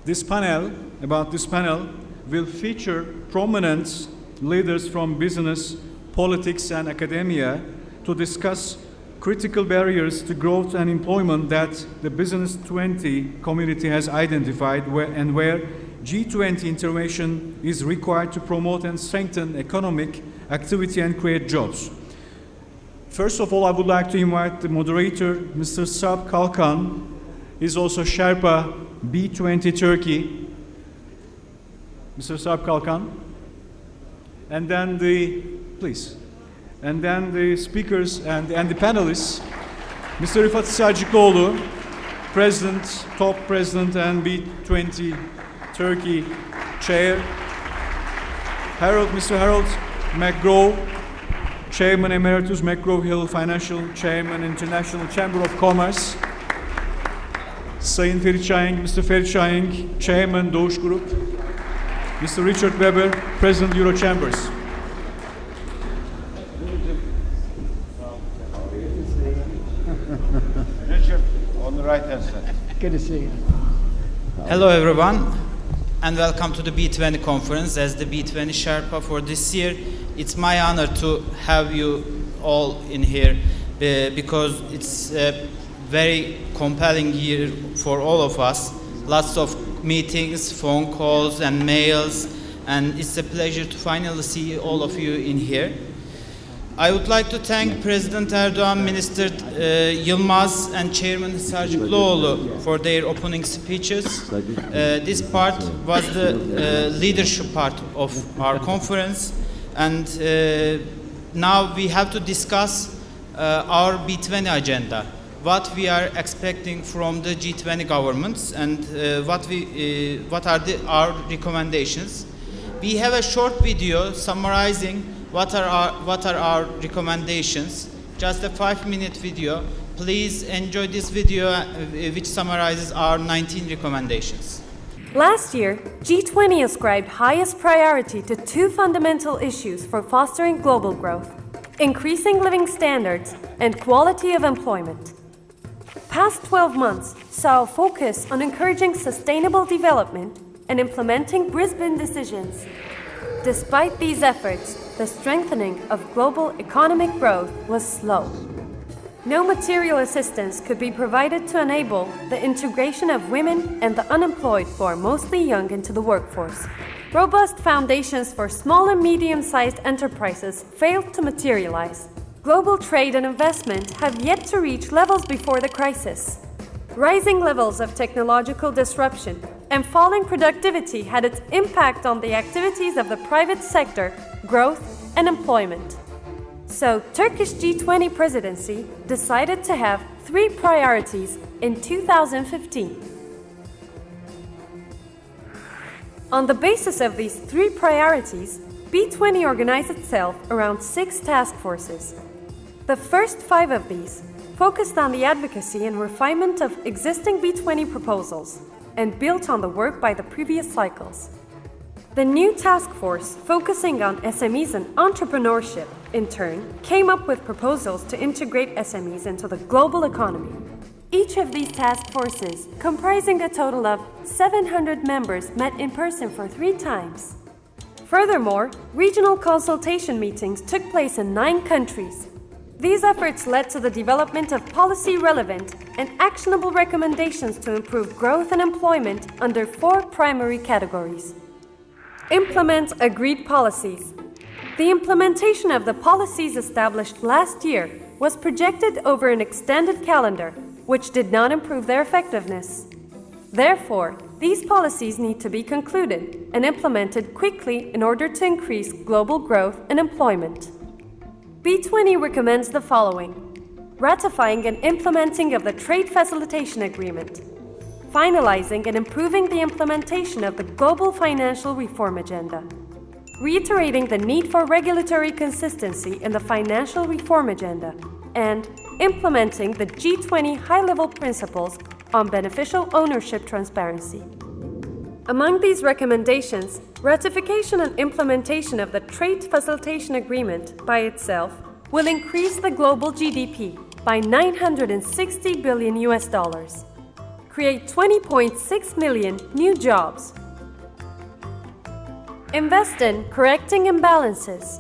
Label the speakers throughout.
Speaker 1: This panel will feature prominent leaders from business, politics, and academia to discuss critical barriers to growth and employment that the Business 20 community has identified and where G20 intervention is required to promote and strengthen economic activity and create jobs. First of all, I would like to invite the moderator, Mr. Sarp Kalkan. He's also Sherpa B20 Turkey. Mr. Sarp Kalkan. And then the speakers and the panelists, Mr. Rifat Selçukluoğlu, top president and B20 Turkey chair, Mr. Harold McGraw, Chairman Emeritus McGraw-Hill Financial Chairman, International Chamber of Commerce, Sayın Ferit Şahin, Mr. Ferit Şahin, Chairman Doğuş Group, Mr. Richard Weber, President Euro Chambers.
Speaker 2: Richard, on the right hand side.
Speaker 3: Good to see you.
Speaker 4: Hello everyone and welcome to the B20 conference. As the B20 Sherpa for this year, it's my honor to have you all in here because it's a very compelling year for all of us. Lots of meetings, phone calls and mails, and it's a pleasure to finally see all of you in here. I would like to thank President Erdoğan, Minister Yılmaz and Chairman Selçukluoğlu for their opening speeches. This part was the leadership part of our conference, and now we have to discuss our B20 agenda, what we are expecting from the G20 governments, and what are our recommendations. We have a short video summarizing what are our recommendations. Just a 5-minute video. Please enjoy this video which summarizes our 19 recommendations.
Speaker 5: Last year, G20 ascribed highest priority to two fundamental issues for fostering global growth: increasing living standards and quality of employment. Past 12 months saw a focus on encouraging sustainable development and implementing Brisbane decisions. Despite these efforts, the strengthening of global economic growth was slow. No material assistance could be provided to enable the integration of women and the unemployed who are mostly young into the workforce. Robust foundations for small and medium-sized enterprises failed to materialize. Global trade and investment have yet to reach levels before the crisis. Rising levels of technological disruption and falling productivity had its impact on the activities of the private sector, growth, and employment. So, Turkish G20 presidency decided to have 3 priorities in 2015. On the basis of these 3 priorities, B20 organized itself around 6 task forces. The first 5 of these focused on the advocacy and refinement of existing B20 proposals and built on the work by the previous cycles. The new task force, focusing on SMEs and entrepreneurship, in turn, came up with proposals to integrate SMEs into the global economy. Each of these task forces, comprising a total of 700 members, met in person for 3 times. Furthermore, regional consultation meetings took place in 9 countries. These efforts led to the development of policy-relevant and actionable recommendations to improve growth and employment under 4 primary categories. Implement agreed policies. The implementation of the policies established last year was projected over an extended calendar, which did not improve their effectiveness. Therefore, these policies need to be concluded and implemented quickly in order to increase global growth and employment. B20 recommends the following: ratifying and implementing of the Trade Facilitation Agreement, finalizing and improving the implementation of the Global Financial Reform Agenda, reiterating the need for regulatory consistency in the Financial Reform Agenda, and implementing the G20 high-level principles on beneficial ownership transparency. Among these recommendations, ratification and implementation of the Trade Facilitation Agreement by itself will increase the global GDP by $960 billion. create 20.6 million new jobs. Invest in correcting imbalances.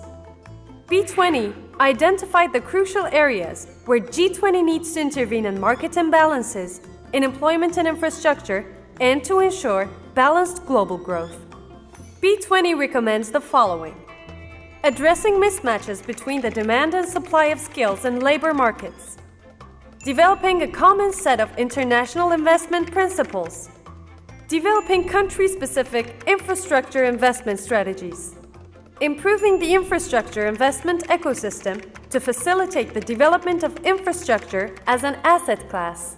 Speaker 5: B20 identified the crucial areas where G20 needs to intervene in market imbalances, in employment and infrastructure, and to ensure balanced global growth. B20 recommends the following: addressing mismatches between the demand and supply of skills in labor markets, developing a common set of international investment principles, developing country-specific infrastructure investment strategies, improving the infrastructure investment ecosystem to facilitate the development of infrastructure as an asset class.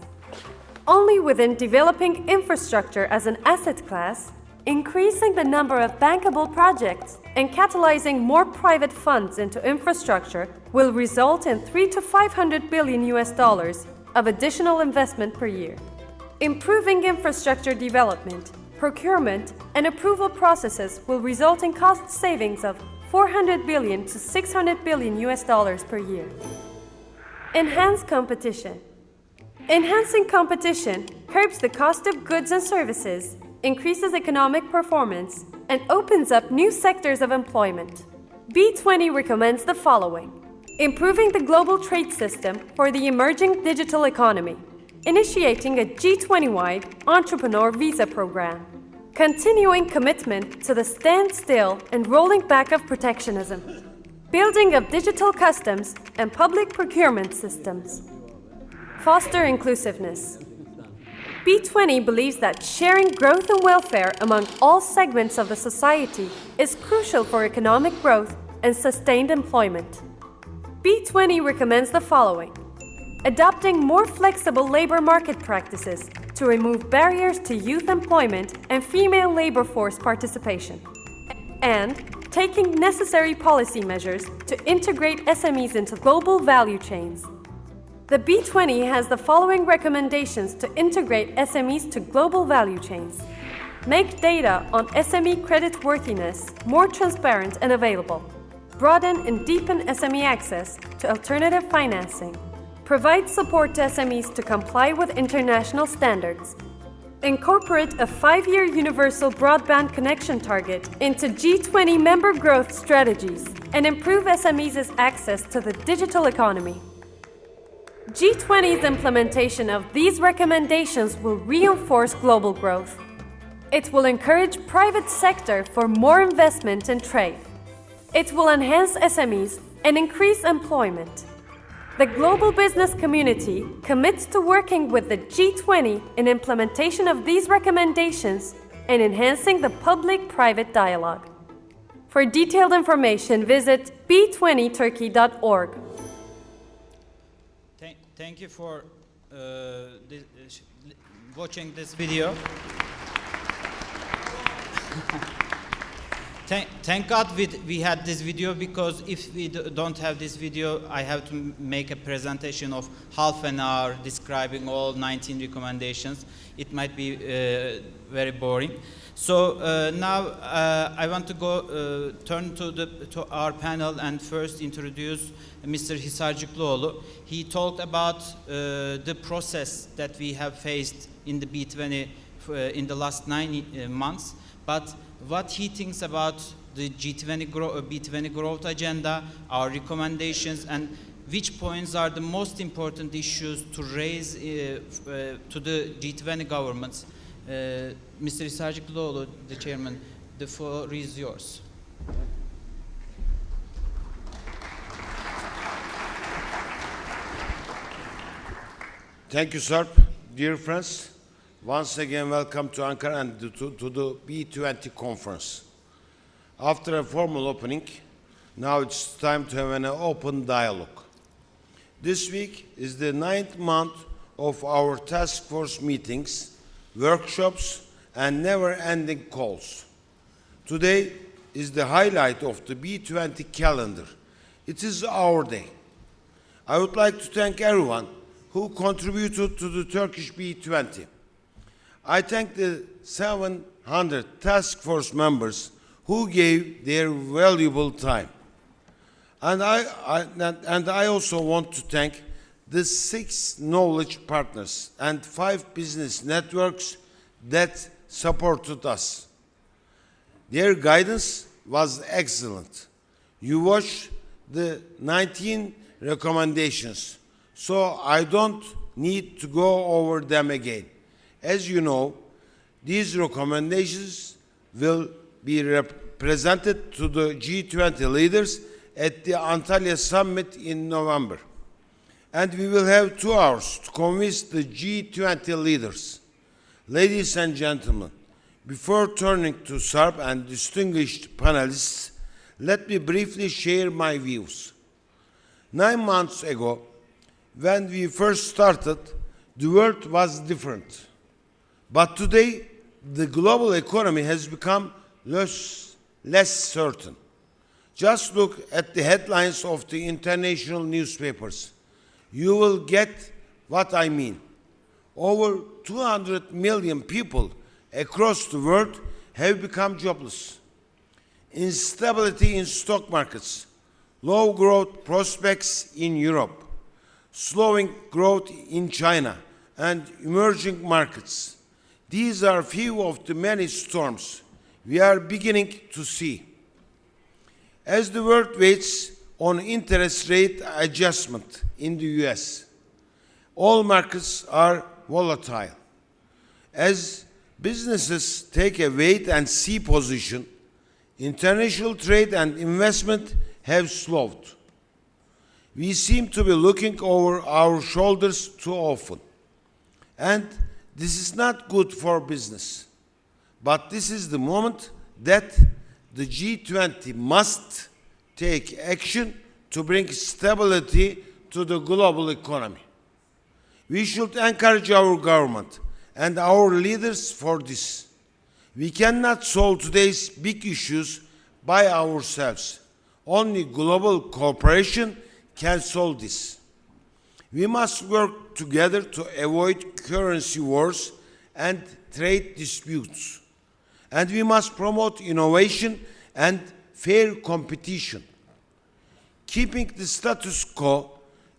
Speaker 5: Only within developing infrastructure as an asset class, increasing the number of bankable projects and catalyzing more private funds into infrastructure will result in $300 to $500 billion of additional investment per year. Improving infrastructure development, procurement, and approval processes will result in cost savings of $400 billion to $600 billion per year. Enhance competition. Enhancing competition curbs the cost of goods and services, increases economic performance, and opens up new sectors of employment. B20 recommends the following: improving the global trade system for the emerging digital economy, initiating a G20-wide entrepreneur visa program, continuing commitment to the standstill and rolling back of protectionism, building of digital customs and public procurement systems, foster inclusiveness. B20 believes that sharing growth and welfare among all segments of the society is crucial for economic growth and sustained employment. B20 recommends the following: adopting more flexible labor market practices to remove barriers to youth employment and female labor force participation, and taking necessary policy measures to integrate SMEs into global value chains. The B20 has the following recommendations to integrate SMEs to global value chains: make data on SME creditworthiness more transparent and available, broaden and deepen SME access to alternative financing, provide support to SMEs to comply with international standards, incorporate a 5-year universal broadband connection target into G20 member growth strategies, and improve SMEs' access to the digital economy. G20's implementation of these recommendations will reinforce global growth. It will encourage private sector for more investment and trade. It will enhance SMEs and increase employment. The global business community commits to working with the G20 in implementation of these recommendations and enhancing the public-private dialogue. For detailed information, visit b20turkey.org.
Speaker 4: Thank you for watching this video. Thank God we had this video, because if we don't have this video, I have to make a presentation of half an hour describing all 19 recommendations. It might be very boring. So now I want to turn to our panel and first introduce Mr. Hisarcıklıoğlu. He talked about the process that we have faced in the B20 in the last 9 months, but what he thinks about the B20 growth agenda, our recommendations, and which points are the most important issues to raise to the G20 governments. Mr. Hisarcıklıoğlu, the chairman, the floor is yours.
Speaker 2: Thank you, sir. Dear friends, once again, welcome to Ankara and to the B20 conference. After a formal opening, now it's time to have an open dialogue. This week is the 9th month of our task force meetings, workshops, and never-ending calls. Today is the highlight of the B20 calendar. It is our day. I would like to thank everyone who contributed to the Turkish B20. I thank the 700 task force members who gave their valuable time. And I also want to thank the 6 knowledge partners and 5 business networks that supported us. Their guidance was excellent. You watched the 19 recommendations, so I don't need to go over them again. As you know, these recommendations will be presented to the G20 leaders at the Antalya Summit in November. And we will have 2 hours to convince the G20 leaders. Ladies and gentlemen, before turning to Sarp and distinguished panelists, let me briefly share my views. 9 months ago, when we first started, the world was different. But today, the global economy has become less certain. Just look at the headlines of the international newspapers. You will get what I mean. Over 200 million people across the world have become jobless. Instability in stock markets, low growth prospects in Europe, slowing growth in China and emerging markets. These are few of the many storms we are beginning to see. As the world waits on interest rate adjustment in the US, all markets are volatile. As businesses take a wait-and-see position, international trade and investment have slowed. We seem to be looking over our shoulders too often. And this is not good for business. But this is the moment that the G20 must take action to bring stability to the global economy. We should encourage our government and our leaders for this. We cannot solve today's big issues by ourselves. Only global cooperation can solve this. We must work together to avoid currency wars and trade disputes. And we must promote innovation and fair competition. Keeping the status quo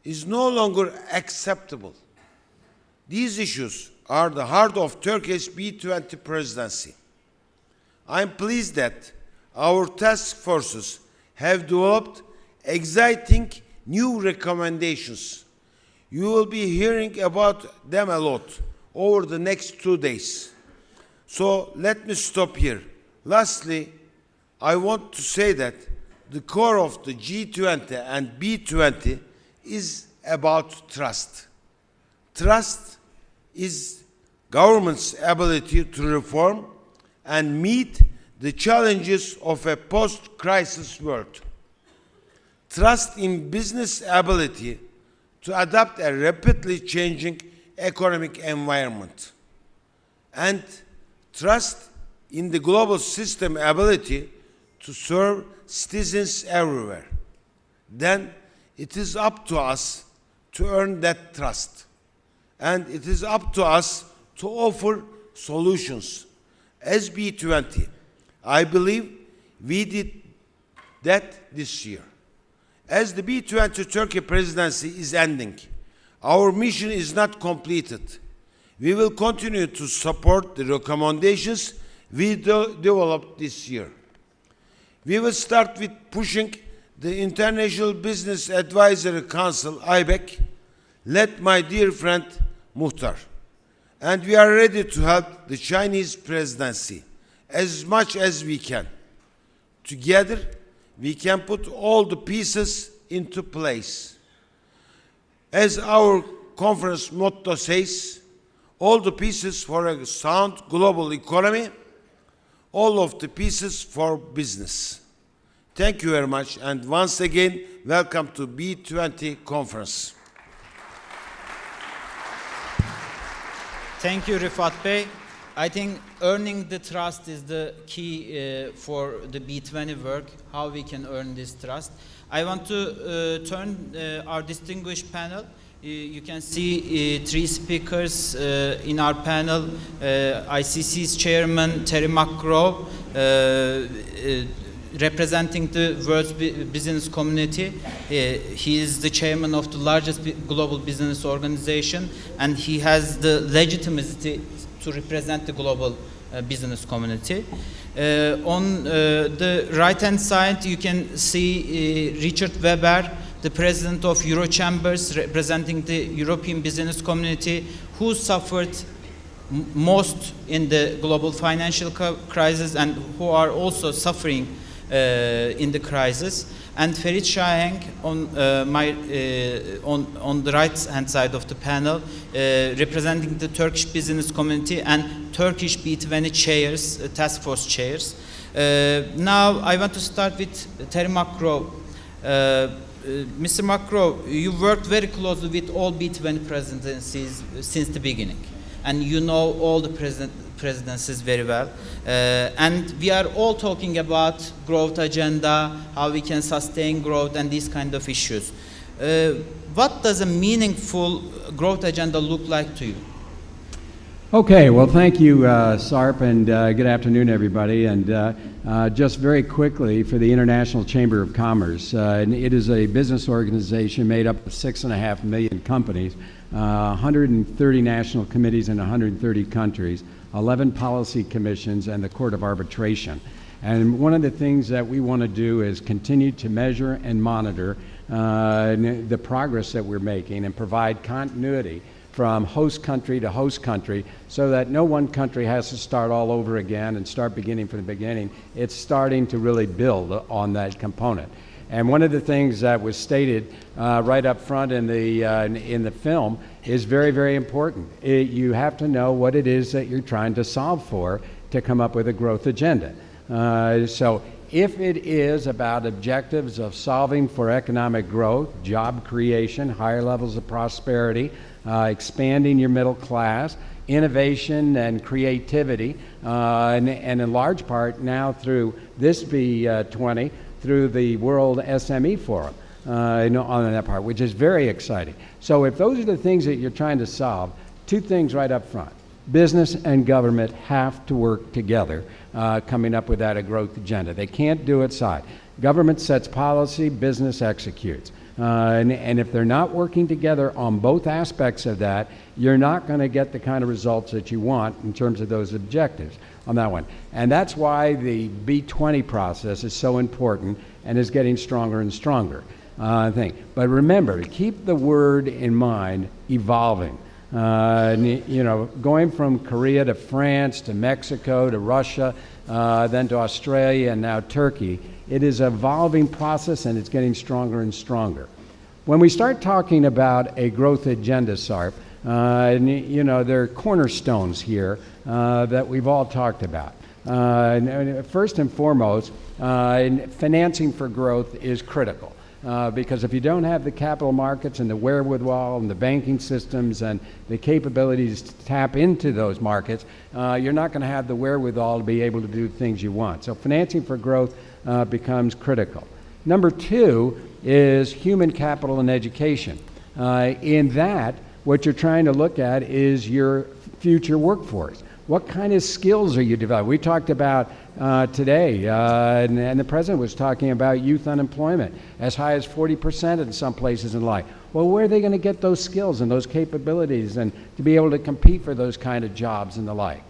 Speaker 2: is no longer acceptable. These issues are the heart of Turkey's B20 presidency. I am pleased that our task forces have developed exciting new recommendations. You will be hearing about them a lot over the next 2 days. So let me stop here. Lastly, I want to say that the core of the G20 and B20 is about trust. Trust is government's ability to reform and meet the challenges of a post-crisis world. Trust in business ability to adapt a rapidly changing economic environment. And trust in the global system ability to serve citizens everywhere. Then it is up to us to earn that trust. And it is up to us to offer solutions. As B20, I believe we did that this year. As the B20 Turkey presidency is ending, our mission is not completed. We will continue to support the recommendations we developed this year. We will start with pushing the International Business Advisory Council, IBEC, led my dear friend Muhtar. And we are ready to help the Chinese presidency as much as we can. Together, we can put all the pieces into place. As our conference motto says, all the pieces for a sound global economy, all of the pieces for business. Thank you very much, and once again, welcome to B20 conference.
Speaker 4: Thank you, Rifat Bey. I think earning the trust is the key for the B20 work, how we can earn this trust. I want to turn our distinguished panel. You can see 3 speakers in our panel. ICC's chairman, Terry McGraw, representing the world's business community. He is the chairman of the largest global business organization, and he has the legitimacy to represent the global business community. On the right-hand side, you can see Richard Weber, the president of Eurochambers, representing the European business community, who suffered most in the global financial crisis and who are also suffering in the crisis. And Ferit Şahenk on the right-hand side of the panel, representing the Turkish business community and Turkish B20 chairs, task force chairs. Now I want to start with Terry McGraw. Mr. McGraw, you worked very closely with all B20 presidencies since the beginning, and you know all the presidencies very well. And we are all talking about growth agenda, how we can sustain growth and these kind of issues. What does a meaningful growth agenda look like to you?
Speaker 3: Okay, well, thank you, Sarp, and good afternoon, everybody. And just very quickly, for the International Chamber of Commerce, it is a business organization made up of 6.5 million companies, 130 national committees in 130 countries, 11 policy commissions, and the Court of Arbitration. And one of the things that we want to do is continue to measure and monitor the progress that we're making and provide continuity from host country to host country, so that no one country has to start all over again and start beginning from the beginning. It's starting to really build on that component. And one of the things that was stated right up front in the film is very, very important. You have to know what it is that you're trying to solve for to come up with a growth agenda. So if it is about objectives of solving for economic growth, job creation, higher levels of prosperity, expanding your middle class, innovation and creativity, and in large part now through this B20, through the World SME Forum on that part, which is very exciting. So if those are the things that you're trying to solve, two things right up front. Business and government have to work together coming up with that growth agenda. They can't do it side. Government sets policy, business executes. And if they're not working together on both aspects of that, you're not going to get the kind of results that you want in terms of those objectives on that one. And that's why the B20 process is so important and is getting stronger and stronger, I think. But remember, keep the word in mind, evolving. Going from Korea to France to Mexico to Russia, then to Australia and now Turkey, it is an evolving process and it's getting stronger and stronger. When we start talking about a growth agenda, Sarp, there are cornerstones here that we've all talked about. First and foremost, financing for growth is critical. Because if you don't have the capital markets and the wherewithal and the banking systems and the capabilities to tap into those markets, you're not going to have the wherewithal to be able to do things you want. So financing for growth becomes critical. Number two is human capital and education. In that, what you're trying to look at is your future workforce. What kind of skills are you developing? We talked about today, and the president was talking about youth unemployment as high as 40% in some places in life. Well, where are they going to get those skills and those capabilities and to be able to compete for those kind of jobs and the like?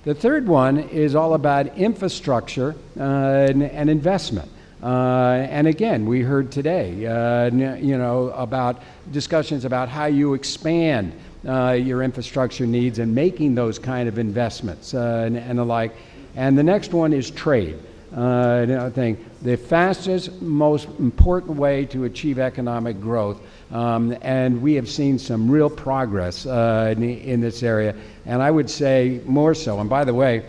Speaker 3: The third one is all about infrastructure and investment. And again, we heard today, about discussions about how you expand your infrastructure needs and making those kind of investments and the like. And the next one is trade. I think the fastest, most important way to achieve economic growth, and we have seen some real progress in this area, and I would say more so. And by the way,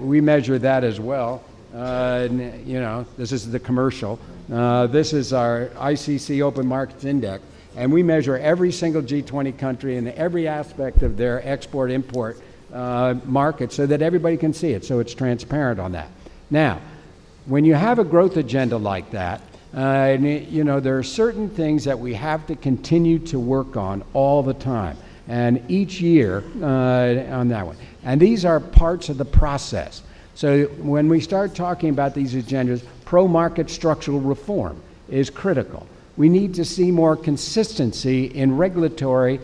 Speaker 3: we measure that as well. This is the commercial. This is our ICC Open Markets Index, and we measure every single G20 country and every aspect of their export-import market so that everybody can see it, so it's transparent on that. Now, when you have a growth agenda like that, there are certain things that we have to continue to work on all the time, and each year on that one. And these are parts of the process. So when we start talking about these agendas, pro-market structural reform is critical. We need to see more consistency in regulatory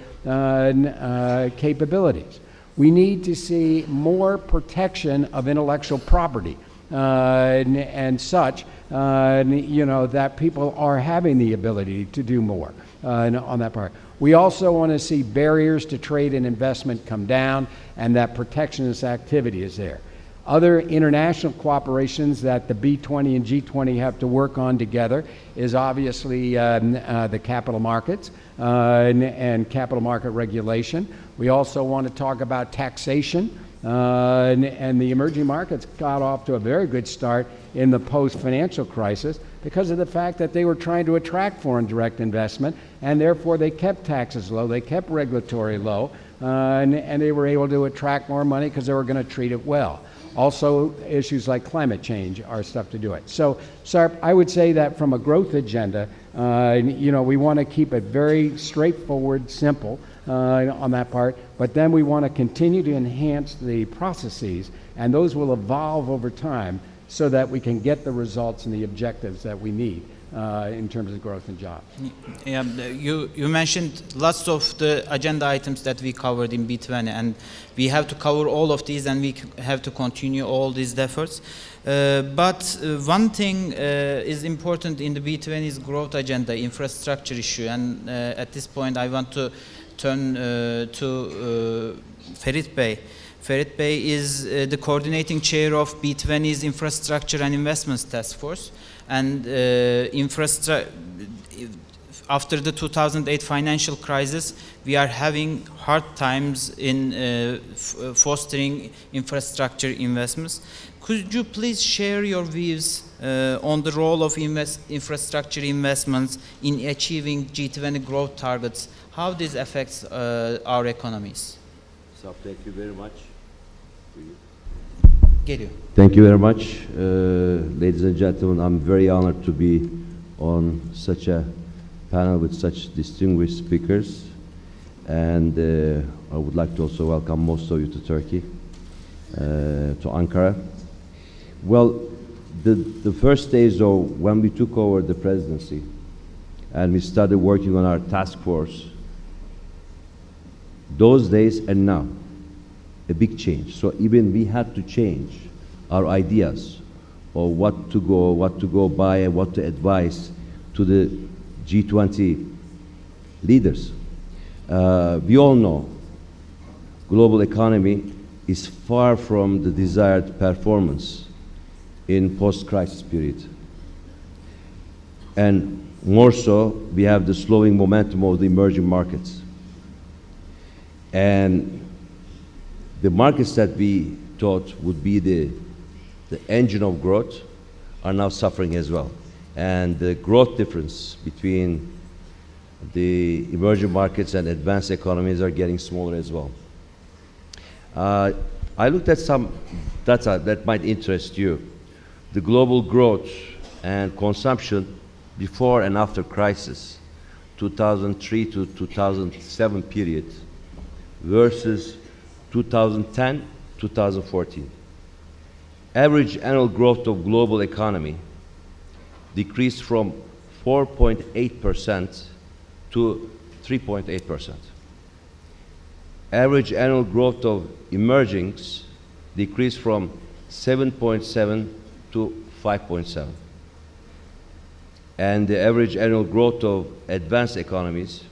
Speaker 3: capabilities. We need to see more protection of intellectual property and such, that people are having the ability to do more on that part. We also want to see barriers to trade and investment come down, and that protectionist activity is there. Other international cooperations that the B20 and G20 have to work on together is obviously the capital markets and capital market regulation. We also want to talk about taxation, and the emerging markets got off to a very good start in the post-financial crisis because of the fact that they were trying to attract foreign direct investment, and therefore they kept taxes low, they kept regulatory low, and they were able to attract more money because they were going to treat it well. Also, issues like climate change are stuff to do it. So, SARP, I would say that from a growth agenda, we want to keep it very straightforward, simple on that part, but then we want to continue to enhance the processes, and those will evolve over time so that we can get the results and the objectives that we need in terms of growth and jobs.
Speaker 4: Yeah, you mentioned lots of the agenda items that we covered in B20, and we have to cover all of these, and we have to continue all these efforts. But one thing is important in the B20's growth agenda, infrastructure issue, and at this point I want to turn to Ferit Bey. Ferit Bey is the coordinating chair of B20's Infrastructure and Investments Task Force. And after the 2008 financial crisis, we are having hard times in fostering infrastructure investments. Could you please share your views on the role of infrastructure investments in achieving G20 growth targets? How this affects our economies?
Speaker 6: So thank you very much.
Speaker 4: Thank
Speaker 6: you very much. Ladies and gentlemen, I'm very honored to be on such a panel with such distinguished speakers. And I would like to also welcome most of you to Turkey, to Ankara. Well, the first days though, when we took over the presidency and we started working on our task force, those days and now, a big change. So even we had to change our ideas of what to go by and what to advise to the G20 leaders. We all know global economy is far from the desired performance in post-crisis period. And more so, we have the slowing momentum of the emerging markets. And the markets that we thought would be the engine of growth are now suffering as well. And the growth difference between the emerging markets and advanced economies are getting smaller as well. I looked at some data that might interest you. The global growth and consumption before and after crisis, 2003 to 2007 period, versus 2010, 2014. Average annual growth of global economy decreased from 4.8% to 3.8%. Average annual growth of emergings decreased from 7.7 to 5.7. And the average annual growth of advanced economies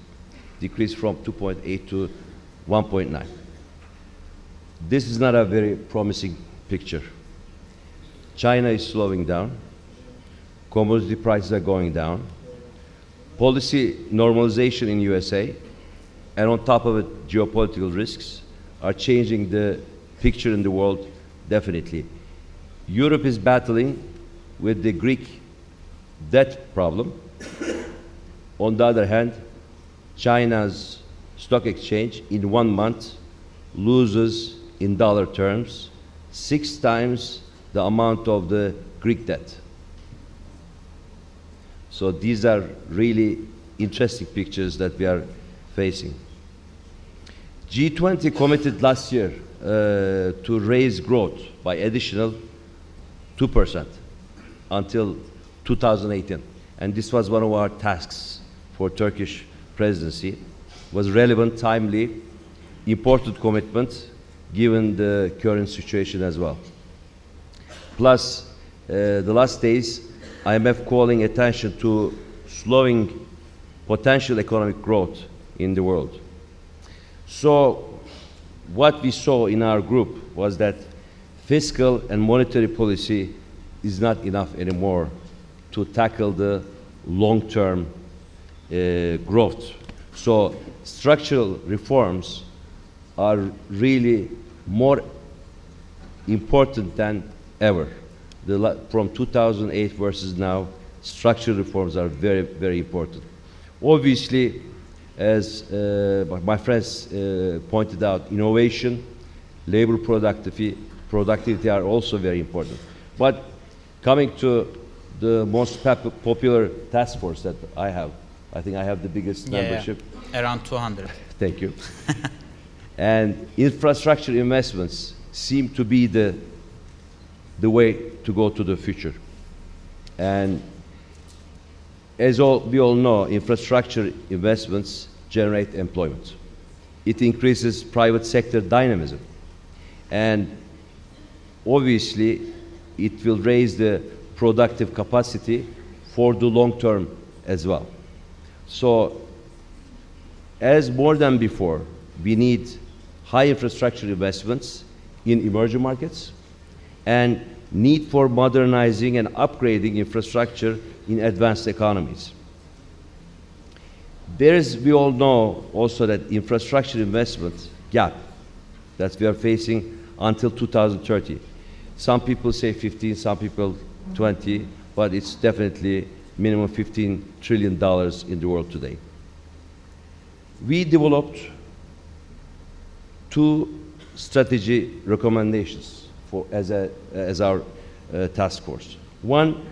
Speaker 6: decreased from 2.8 to 1.9. This is not a very promising picture. China is slowing down. Commodity prices are going down. Policy normalization in USA, and on top of it, geopolitical risks are changing the picture in the world definitely. Europe is battling with the Greek debt problem. On the other hand, China's stock exchange in 1 month loses in dollar terms 6 times the amount of the Greek debt. So these are really interesting pictures that we are facing. G20 committed last year to raise growth by additional 2% until 2018. And this was one of our tasks for Turkish presidency. It was relevant, timely, important commitment given the current situation as well. Plus, the last days, IMF calling attention to slowing potential economic growth in the world. So what we saw in our group was that fiscal and monetary policy is not enough anymore to tackle the long-term growth. So structural reforms are really more important than ever. From 2008 versus now, structural reforms are very, very important. Obviously, as my friends pointed out, innovation, labor productivity are also very important. But coming to the most popular task force that I have, I think I have the biggest membership.
Speaker 4: Around 200.
Speaker 6: Thank you. And infrastructure investments seem to be the way to go to the future. And as we all know, infrastructure investments generate employment. It increases private sector dynamism. And obviously, it will raise the productive capacity for the long term as well. So, as more than before, we need high infrastructure investments in emerging markets and need for modernizing and upgrading infrastructure in advanced economies. There is, we all know also that infrastructure investment gap that we are facing until 2030. Some people say 15, some people 20, but it's definitely minimum $15 trillion in the world today. We developed 2 strategy recommendations as our task force. One,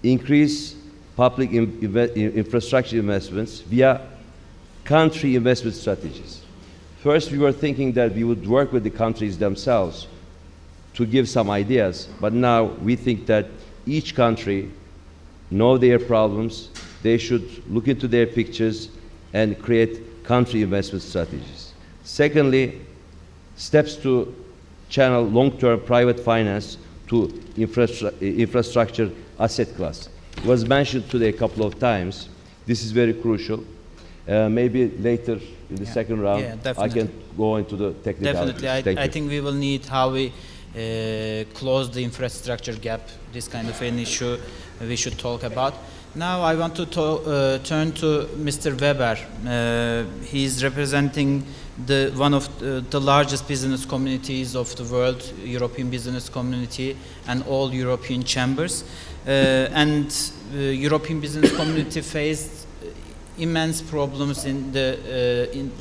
Speaker 6: increase public infrastructure investments via country investment strategies. First, we were thinking that we would work with the countries themselves to give some ideas, but now we think that each country know their problems, they should look into their pictures and create country investment strategies. Secondly, steps to channel long-term private finance to infrastructure asset class. It was mentioned today a couple of times. This is very crucial. Maybe later in the second round, I can go into the technicalities.
Speaker 4: Definitely. I think we will need how we close the infrastructure gap, this kind of an issue we should talk about. Now I want to turn to Mr. Weber. He is representing one of the largest business communities of the world, European business community, and all European chambers. European business community faced immense problems in the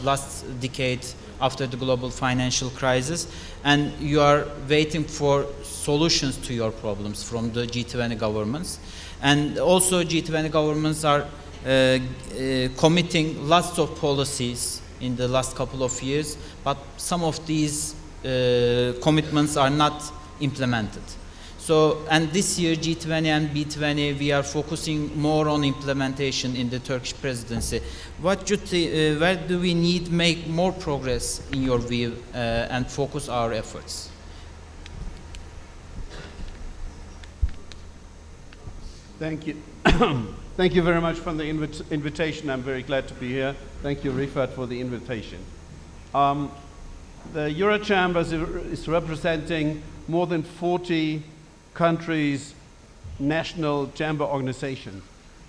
Speaker 4: last decade after the global financial crisis, and you are waiting for solutions to your problems from the G20 governments. And also G20 governments are committing lots of policies in the last couple of years, but some of these commitments are not implemented. So, and this year G20 and B20, we are focusing more on implementation in the Turkish presidency. Where do we need to make more progress in your view and focus our efforts?
Speaker 7: Thank you. Thank you very much for the invitation. I'm very glad to be here. Thank you, Rifat, for the invitation. The Eurochamber is representing more than 40 countries' national chamber organizations.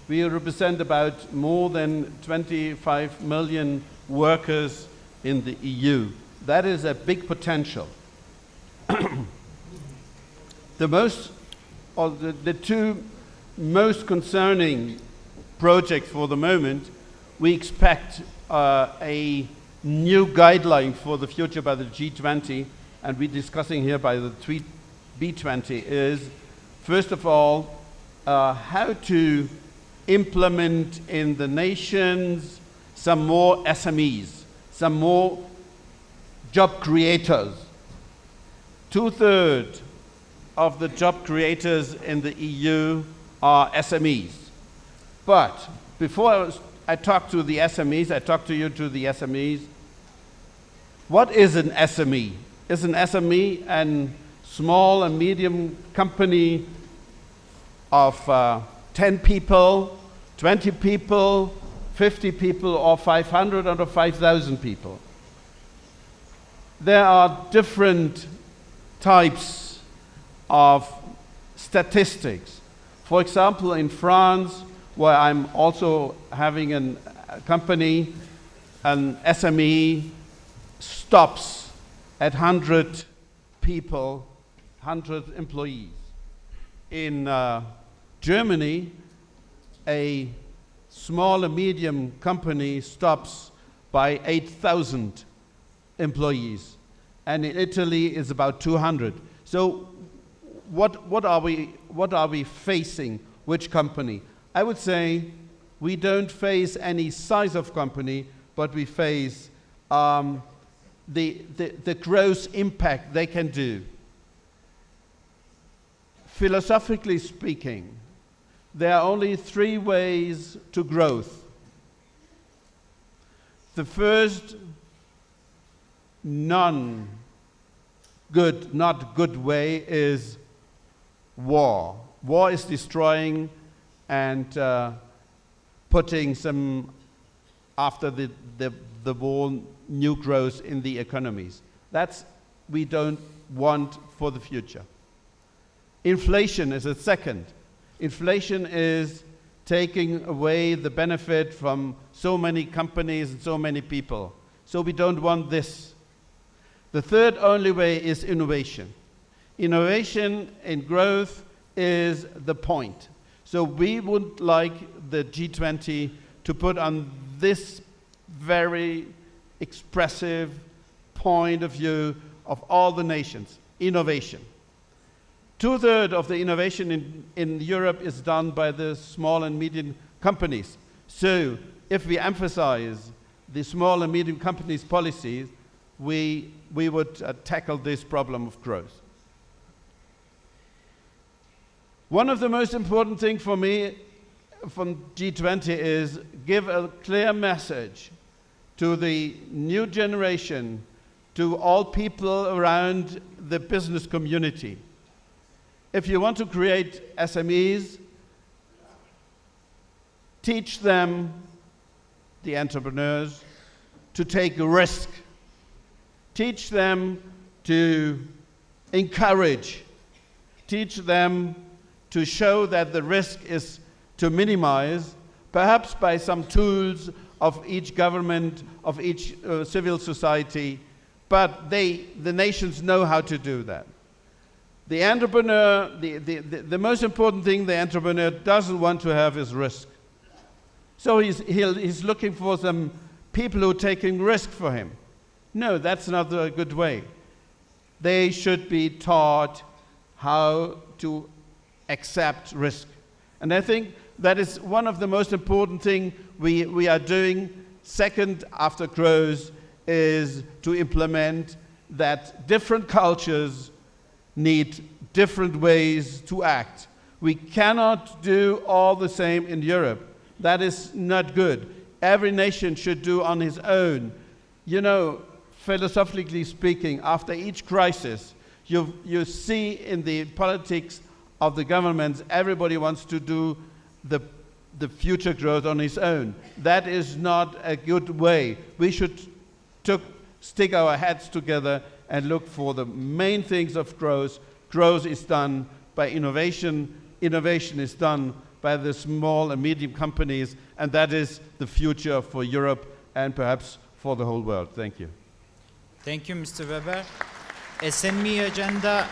Speaker 7: We represent about more than 25 million workers in the EU. That is a big potential. The two most concerning projects for the moment, we expect a new guideline for the future by the G20, and we're discussing here by the B20, is first of all how to implement in the nations some more SMEs, some more job creators. 2/3 of the job creators in the EU are SMEs. But before I talk to the SMEs, I talk to you to the SMEs. What is an SME? Is an SME a small and medium company of 10 people, 20 people, 50 people, or 500 or 5,000 people? There are different types of statistics. For example, in France, where I'm also having a company, an SME stops at 100 people, 100 employees. In Germany, a small and medium company stops by 8,000 employees, and in Italy is about 200. So what are we facing? Which company? I would say we don't face any size of company, but we face the gross impact they can do. Philosophically speaking, there are only 3 ways to growth. The first, not good way is war. War is destroying and putting some, after the war, new growth in the economies. That's we don't want for the future. Inflation is a second. Inflation is taking away the benefit from so many companies and so many people. So we don't want this. The third only way is innovation. Innovation and growth is the point. So we would like the G20 to put on this very expressive point of view of all the nations, innovation. 2/3 of the innovation in Europe is done by the small and medium companies. So if we emphasize the small and medium companies' policies, we would tackle this problem of growth. One of the most important things for me from G20 is give a clear message to the new generation, to all people around the business community. If you want to create SMEs, teach them, the entrepreneurs, to take a risk. Teach them to encourage. Teach them to show that the risk is to minimize, perhaps by some tools of each government, of each civil society, but the nations know how to do that. The entrepreneur, the most important thing the entrepreneur doesn't want to have is risk. So he's looking for some people who are taking risk for him. No, that's not a good way. They should be taught how to accept risk. And I think that is one of the most important things we are doing. Second, after growth, is to implement that different cultures need different ways to act. We cannot do all the same in Europe. That is not good. Every nation should do on his own. You know, philosophically speaking, after each crisis, you see in the politics of the governments, everybody wants to do the future growth on his own. That is not a good way. We should stick our heads together and look for the main things of growth. Growth is done by innovation. Innovation is done by the small and medium companies, and that is the future for Europe and perhaps for the whole world. Thank you.
Speaker 4: Thank you, Mr. Weber. SME agenda,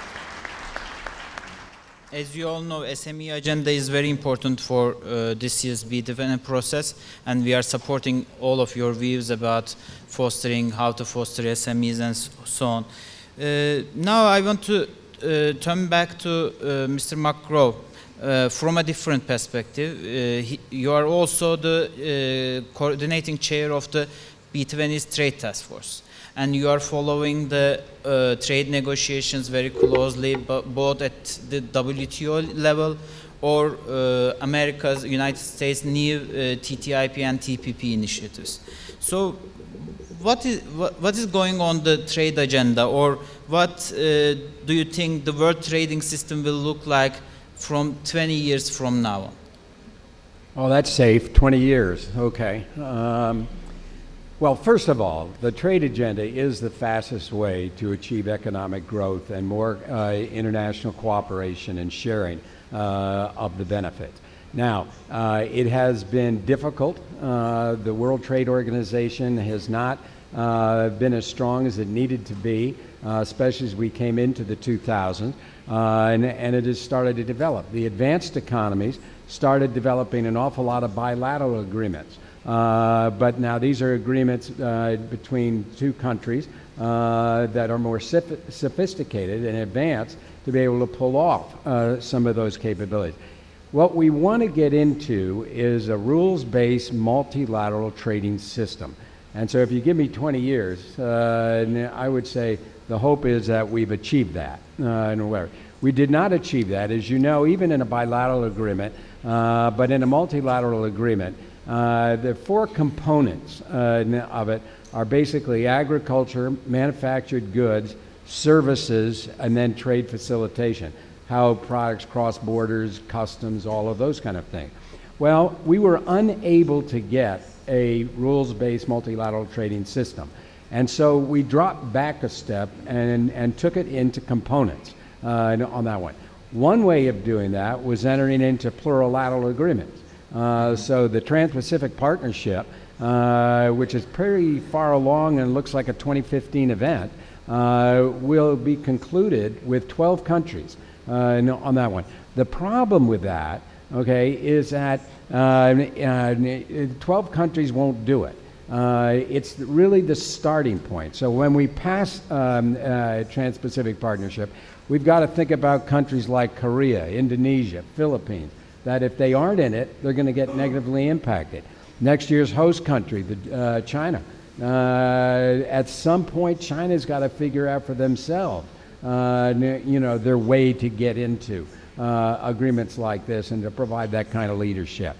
Speaker 4: as you all know, SME agenda is very important for this year's B20 process, and we are supporting all of your views about fostering, how to foster SMEs and so on. Now I want to turn back to Mr. McGraw from a different perspective. You are also the coordinating chair of the B20's Trade Task Force. and you are following the trade negotiations very closely, both at the WTO level or America's, United States' new TTIP and TPP initiatives. So what is going on the trade agenda, or what do you think the world trading system will look like from 20 years from now?
Speaker 3: Oh, that's safe, 20 years, okay. Well, first of all, the trade agenda is the fastest way to achieve economic growth and more international cooperation and sharing of the benefits. Now, it has been difficult. The World Trade Organization has not been as strong as it needed to be, especially as we came into the 2000s, and it has started to develop. The advanced economies started developing an awful lot of bilateral agreements. But now these are agreements between two countries that are more sophisticated and advanced to be able to pull off some of those capabilities. What we want to get into is a rules-based multilateral trading system. And so if you give me 20 years, I would say the hope is that we've achieved that. We did not achieve that, as you know, even in a bilateral agreement, but in a multilateral agreement, the four components of it are basically agriculture, manufactured goods, services, and then trade facilitation, how products cross borders, customs, all of those kind of things. Well, we were unable to get a rules-based multilateral trading system. And so we dropped back a step and took it into components on that one. One way of doing that was entering into plurilateral agreements. So the Trans-Pacific Partnership, which is pretty far along and looks like a 2015 event, will be concluded with 12 countries on that one. The problem with that, okay, is that 12 countries won't do it. It's really the starting point. So when we pass Trans-Pacific Partnership, we've got to think about countries like Korea, Indonesia, Philippines, that if they aren't in it, they're going to get negatively impacted. Next year's host country, China. At some point, China's got to figure out for themselves, their way to get into agreements like this and to provide that kind of leadership.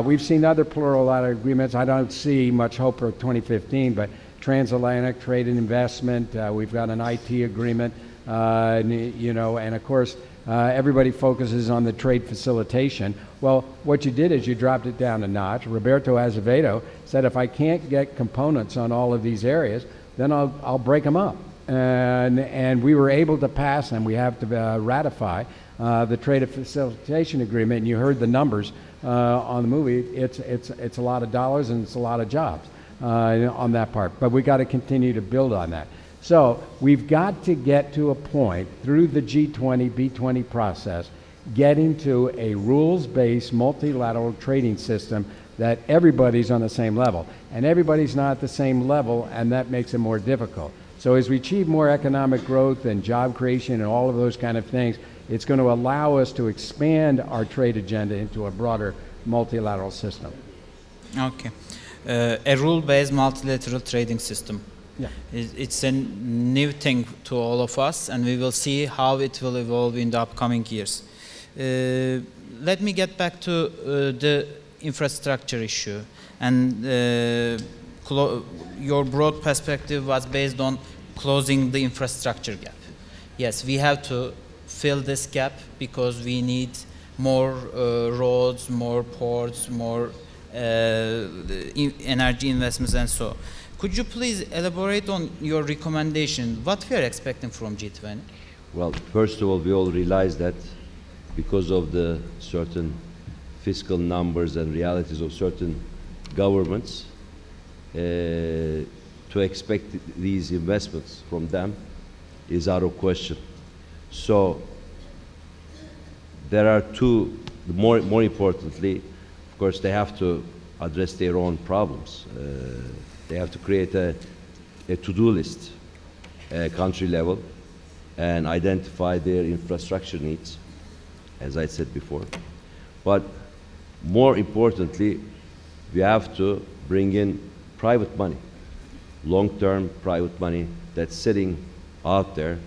Speaker 3: We've seen other plurilateral agreements. I don't see much hope for 2015, but transatlantic trade and investment. We've got an IT agreement, and of course, everybody focuses on the trade facilitation. Well, what you did is you dropped it down a notch. Roberto Azevedo said, if I can't get components on all of these areas, then I'll break them up. And we were able to pass, and we have to ratify the trade facilitation agreement. And you heard the numbers on the movie. It's a lot of dollars and it's a lot of jobs on that part. But we got to continue to build on that. So we've got to get to a point through the G20, B20 process, getting to a rules-based multilateral trading system that everybody's on the same level. And everybody's not at the same level, and that makes it more difficult. So as we achieve more economic growth and job creation and all of those kind of things, it's going to allow us to expand our trade agenda into a broader multilateral system.
Speaker 4: Okay. A rule-based multilateral trading system.
Speaker 3: Yeah.
Speaker 4: It's a new thing to all of us, and we will see how it will evolve in the upcoming years. Let me get back to the infrastructure issue. And your broad perspective was based on closing the infrastructure gap. Yes, we have to fill this gap because we need more roads, more ports, more energy investments, and so on. Could you please elaborate on your recommendation, what we are expecting from G20?
Speaker 6: Well, first of all, we all realize that because of the certain fiscal numbers and realities of certain governments, to expect these investments from them is out of question. So there are two, more importantly, of course, they have to address their own problems. They have to create a to-do list at country level and identify their infrastructure needs, as I said before. But more importantly, we have to bring in private money long-term private money that's sitting out there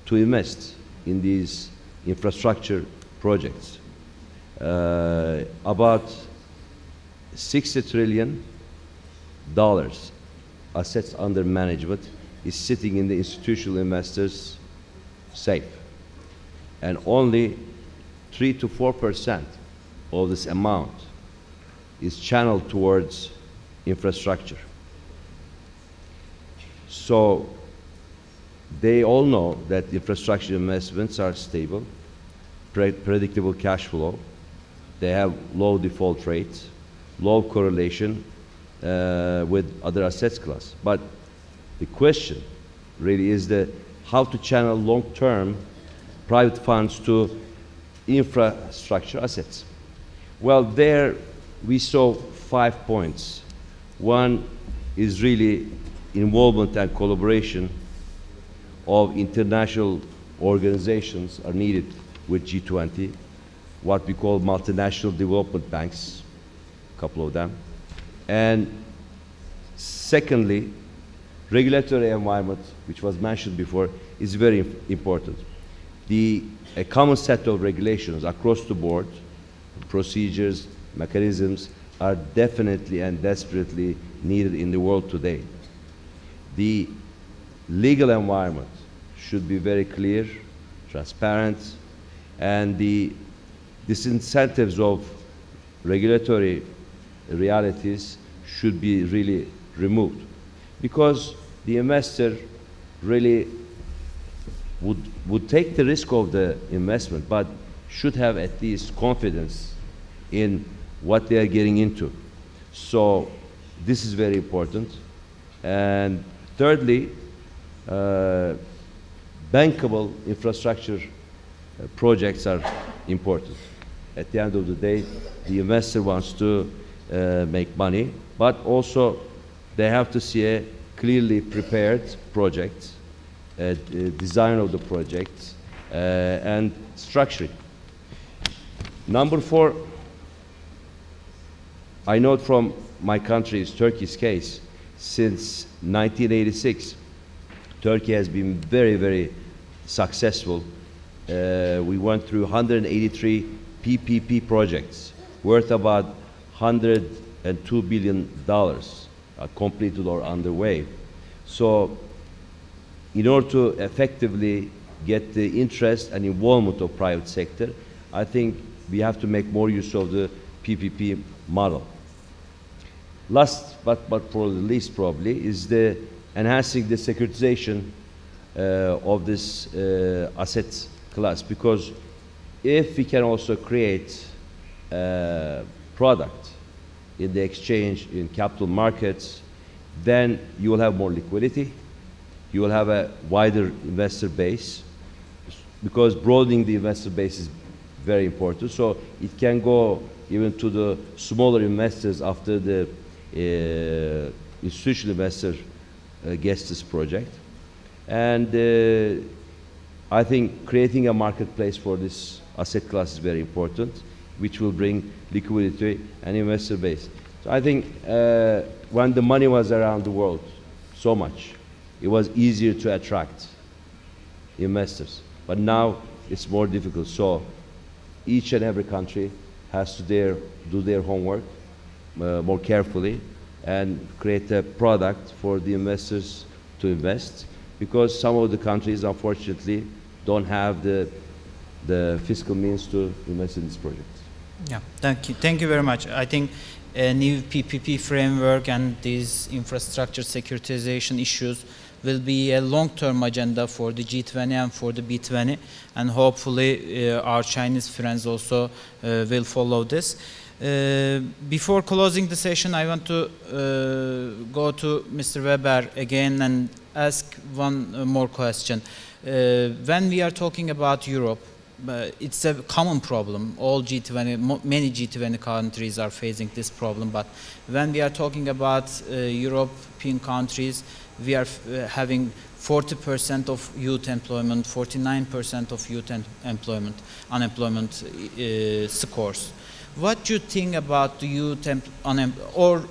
Speaker 6: to invest in these infrastructure projects. About $60 trillion assets under management is sitting in the institutional investors' safe. And only 3 to 4% of this amount is channeled towards infrastructure. So they all know that infrastructure investments are stable, predictable cash flow. They have low default rates, low correlation with other assets class. But the question really is how to channel long-term private funds to infrastructure assets. Well, there we saw 5 points. One is really involvement and collaboration of international organizations are needed with G20, what we call multinational development banks, a couple of them. And secondly, regulatory environment, which was mentioned before, is very important. A common set of regulations across the board, procedures, mechanisms, are definitely and desperately needed in the world today. The legal environment should be very clear, transparent, and the disincentives of regulatory realities should be really removed, because the investor really would take the risk of the investment, but should have at least confidence in what they are getting into. So this is very important. And thirdly, bankable infrastructure projects are important. At the end of the day, the investor wants to make money, but also they have to see a clearly prepared project, design of the project, and structuring. Number 4, I note from my country's, Turkey's case, since 1986, Turkey has been very, very successful. We went through 183 PPP projects worth about $102 billion completed or underway. So in order to effectively get the interest and involvement of private sector, I think we have to make more use of the PPP model. Last but for the least probably is the enhancing the securitization of this asset class, because if we can also create a product in the exchange, in capital markets, then you will have more liquidity, you will have a wider investor base, because broadening the investor base is very important. So it can go even to the smaller investors after the institutional investor gets this project. And I think creating a marketplace for this asset class is very important, which will bring liquidity and investor base. So I think when the money was around the world so much, it was easier to attract investors. But now it's more difficult. So each and every country has to do their homework more carefully and create a product for the investors to invest, because some of the countries, unfortunately, don't have the fiscal means to invest in this project.
Speaker 4: Yeah, thank you very much. I think a new PPP framework and these infrastructure securitization issues will be a long-term agenda for the G20 and for the B20, and hopefully our Chinese friends also will follow this. Before closing the session, I want to go to Mr. Weber again and ask one more question. When we are talking about Europe, it's a common problem. All G20, many G20 countries are facing this problem. But when we are talking about European countries, we are having 40% of youth employment, 49% of youth unemployment scores. what do you think about the youth or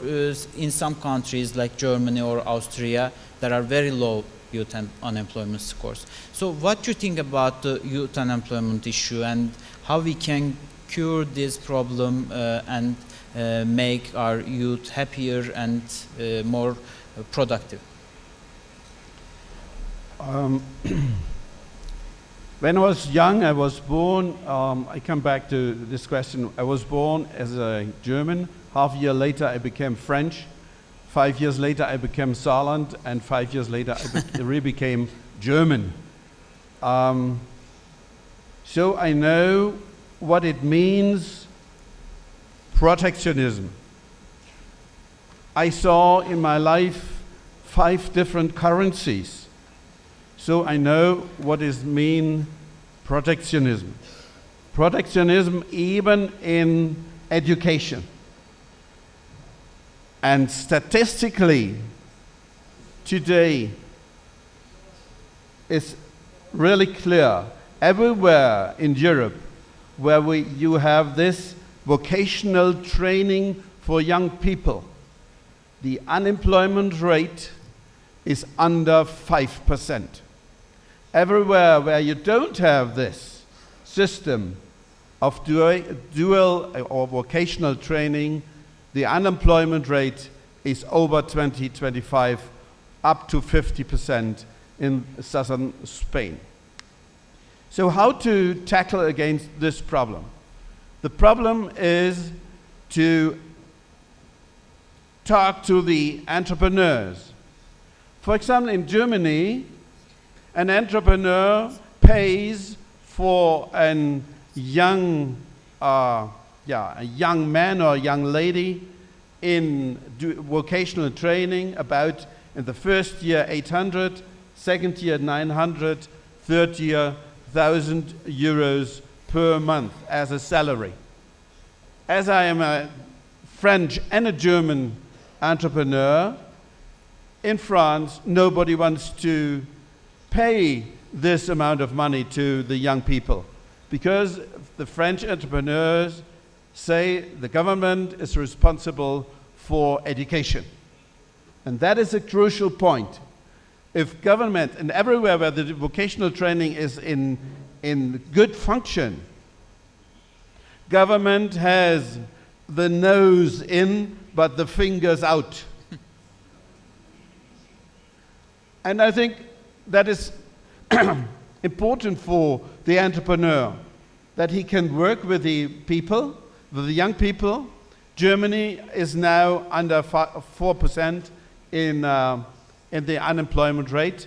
Speaker 4: in some countries like Germany or Austria, there are very low youth unemployment scores. So what do you think about the youth unemployment issue and how we can cure this problem and make our youth happier and more productive?
Speaker 7: When I was young, I was born, I come back to this question, I was born as a German, half a year later I became French, 5 years later I became Saarland, and 5 years later I really became German. So I know what it means, protectionism. I saw in my life 5 different currencies. So I know what is mean protectionism. Protectionism even in education. And statistically, today, it's really clear everywhere in Europe where you have this vocational training for young people, the unemployment rate is under 5%. Everywhere where you don't have this system of dual or vocational training, the unemployment rate is over 20, 25, up to 50% in southern Spain. So how to tackle against this problem? The problem is to talk to the entrepreneurs. For example, in Germany, an entrepreneur pays for a young man or a young lady in vocational training about in the first year 800, second year 900, third year 1,000 euros per month as a salary. As I am a French and a German entrepreneur, in France, nobody wants to pay this amount of money to the young people because the French entrepreneurs say the government is responsible for education. And that is a crucial point. If government, and everywhere where the vocational training is in good function, government has the nose in but the fingers out. And I think that is important for the entrepreneur, that he can work with the people, with the young people. Germany is now under 4% in the unemployment rate.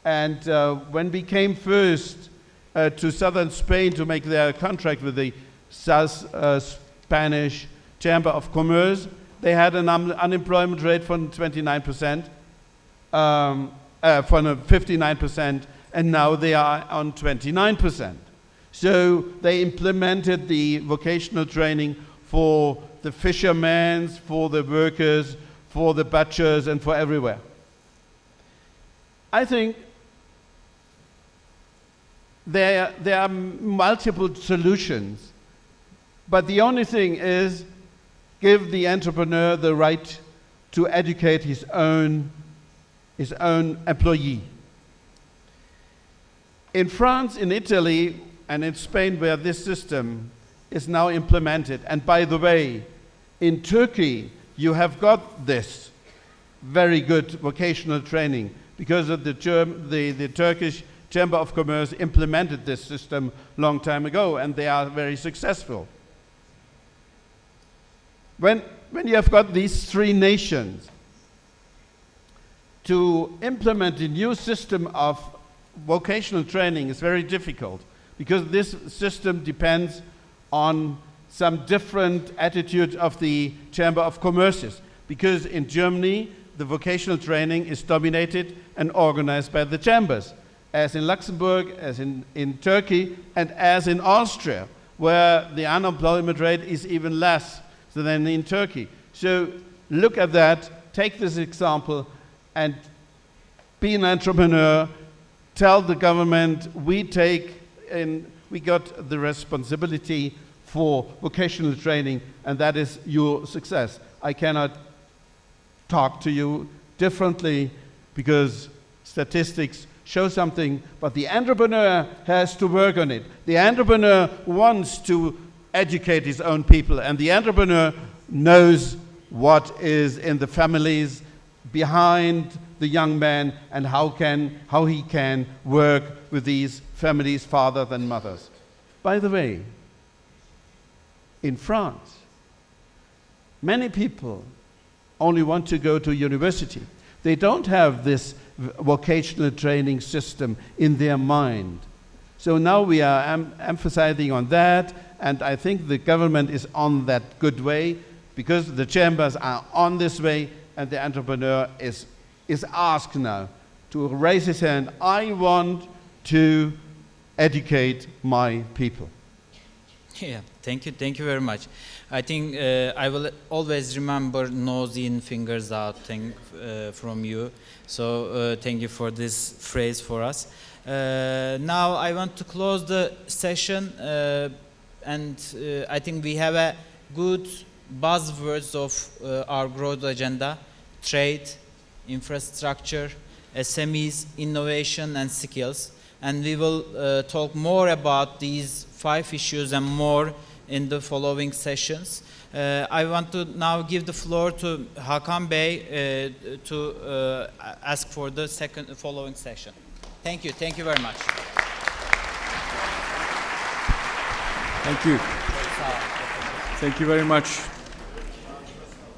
Speaker 7: And when we came first to southern Spain to make their contract with the South Spanish Chamber of Commerce, they had an unemployment rate from 29%. From 59%, and now they are on 29%. So they implemented the vocational training for the fishermen, for the workers, for the butchers, and for everywhere. I think there are multiple solutions, but the only thing is give the entrepreneur the right to educate his own employee. In France, in Italy, and in Spain, where this system is now implemented, and by the way, in Turkey, you have got this very good vocational training because of the Turkish Chamber of Commerce implemented this system long time ago, and they are very successful. When you have got these 3 nations, to implement a new system of vocational training is very difficult because this system depends on some different attitude of the Chamber of Commerce. Because in Germany, the vocational training is dominated and organized by the chambers, as in Luxembourg, as in Turkey, and as in Austria, where the unemployment rate is even less than in Turkey. So look at that, take this example, and be an entrepreneur, tell the government we got the responsibility for vocational training, and that is your success. I cannot talk to you differently because statistics show something, but the entrepreneur has to work on it. The entrepreneur wants to educate his own people, and the entrepreneur knows what is in the families behind the young man and how he can work with these families, fathers and mothers. By the way, in France, many people only want to go to university. They don't have this vocational training system in their mind. So now we are emphasizing on that, and I think the government is on that good way because the chambers are on this way, and the entrepreneur is asked now to raise his hand. I want to educate my people.
Speaker 4: Yeah, thank you very much. I think I will always remember nose in, fingers out thing from you. So thank you for this phrase for us. Now I want to close the session, and I think we have a good buzzwords of our growth agenda: trade, infrastructure, SMEs, innovation, and skills. And we will talk more about these 5 issues and more in the following sessions. I want to now give the floor to Hakan Bey to ask for the following session. Thank you very much.
Speaker 1: Thank you. Thank you very much.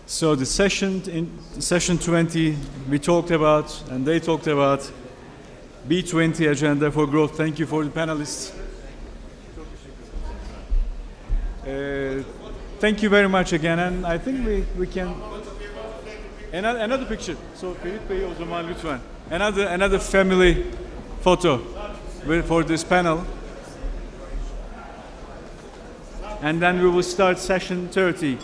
Speaker 1: So the session, in session 20, we talked about, and they talked about, B20 agenda for growth. Thank you for the panelists. Thank you very much again, and I think we can another picture. So Ferit Bey, o zaman lütfen another family photo for this panel, and then we will start session 30.